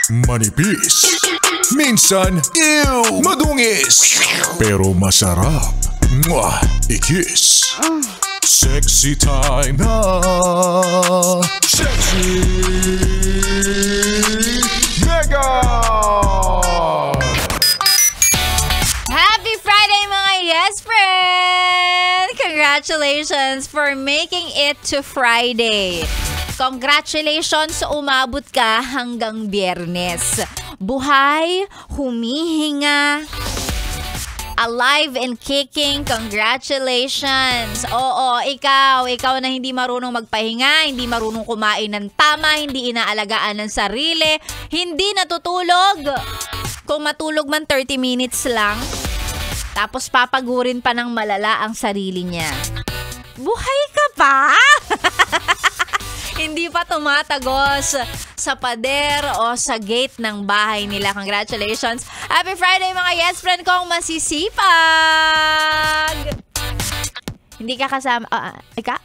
Manipis. Minsan, ew, madungis. Pero masarap. Mwah, ikis. Sexy time na. Sexy Mega! Happy Friday mga yes friend! Congratulations for making it to Friday. Congratulations, umabot ka hanggang Biyernes. Buhay, humihinga, alive and kicking. Congratulations. Oo, ikaw na hindi marunong magpahinga, hindi marunong kumain ng tama, hindi inaalagaan ng sarili, hindi natutulog. Kung matulog man 30 minutes lang, tapos papagurin pa ng malala ang sarili niya. Buhay ka pa? Hindi pa tumatagos sa pader o sa gate ng bahay nila. Congratulations. Happy Friday mga yes friend kong masisipag. Hindi ka kasama.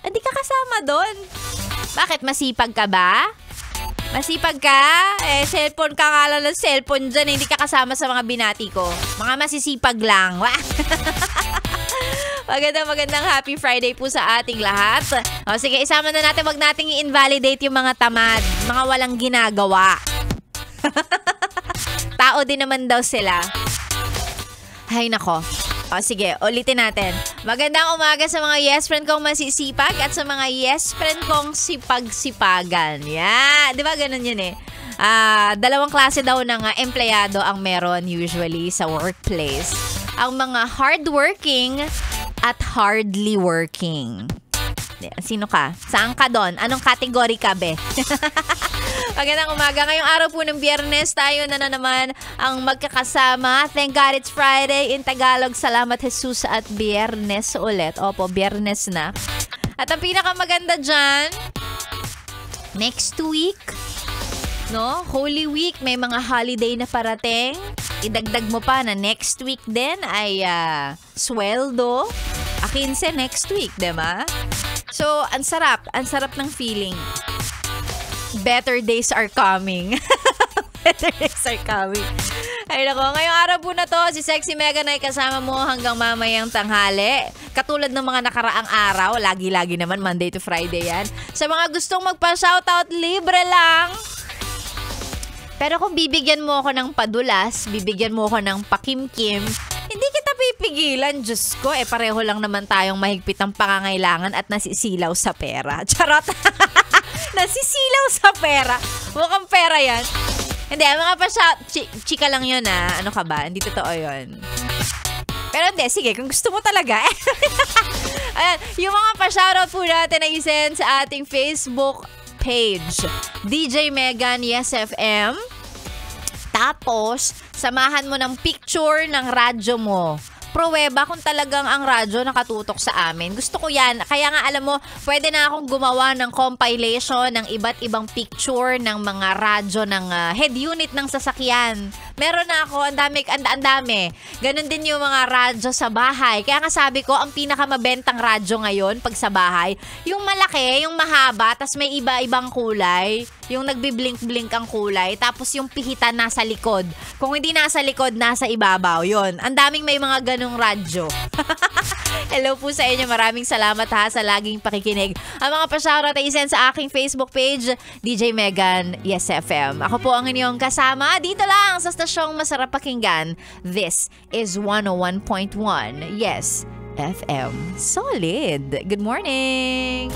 Hindi ka kasama doon. Bakit? Masipag ka ba? Masipag ka? Cellphone ka nga lang ng cellphone dyan. Hindi ka kasama sa mga binati ko. Mga masisipag lang. Magandang happy Friday po sa ating lahat. O sige, isama na natin. Wag nating i-invalidate yung mga tamad. Mga walang ginagawa. Tao din naman daw sila. Hay nako. O sige, ulitin natin. Magandang umaga sa mga yes friend kong masisipag at sa mga yes friend kong sipag-sipagan. Yeah, di ba ganun yun eh? Dalawang klase daw ng empleyado ang meron usually sa workplace. Ang mga hardworking at hardly working. Sino ka? Saan ka doon? Anong category ka, be? Magandang umaga. Ngayong araw po ng Biyernes, tayo na naman ang magkakasama. Thank God it's Friday. In Tagalog, salamat Jesus at Biyernes ulit. Opo, Biyernes na. At ang pinakamaganda dyan, next week, no? Holy Week, may mga holiday na parating. Idagdag mo pa na next week din ay sweldo. 15 next week, diba? So, ang sarap ng feeling. Better days are coming. Better days are coming. Ay nako, ngayong araw po na to, si Sexy Megan ay kasama mo hanggang mamayang tanghali. Katulad ng mga nakaraang araw, lagi-lagi naman, Monday to Friday yan. Sa mga gustong magpa-shoutout, libre lang. Pero kung bibigyan mo ako ng padulas, bibigyan mo ako ng pakimkim, hindi kita pipigilan. Diyos ko, pareho lang naman tayong mahigpit ang pangangailangan at nasisilaw sa pera. Charot! Nasisilaw sa pera. Mukhang pera yan. Hindi, mga chika lang yun Ano ka ba? Hindi totoo yun. Pero hindi, sige, kung gusto mo talaga. Ayan, yung mga pa-shoutout po natin ay send sa ating Facebook page. DJ Megan, Yes FM. Tapos, samahan mo ng picture ng radyo mo. Pruweba kung talagang ang radyo nakatutok sa amin. Gusto ko yan. Kaya nga alam mo, pwede na akong gumawa ng compilation ng iba't ibang picture ng mga radyo ng head unit ng sasakyan. Meron na ako, ang dami. Ganon din yung mga radyo sa bahay. Kaya nga sabi ko, ang pinakamabentang radyo ngayon pag sa bahay, yung malaki, yung mahaba, tas may iba-ibang kulay. Yung nagbiblink-blink ang kulay, tapos yung pihitan nasa likod. Kung hindi nasa likod, nasa ibabaw. Yun. Ang daming may mga ganong radyo. Hello po sa inyo. Maraming salamat sa laging pakikinig. Ang mga pa-shoutout ay isend sa aking Facebook page, DJ Megan, Yes FM. Ako po ang inyong kasama dito lang sa stasyong masarap pakinggan. This is 101.1 Yes FM. Solid. Good morning!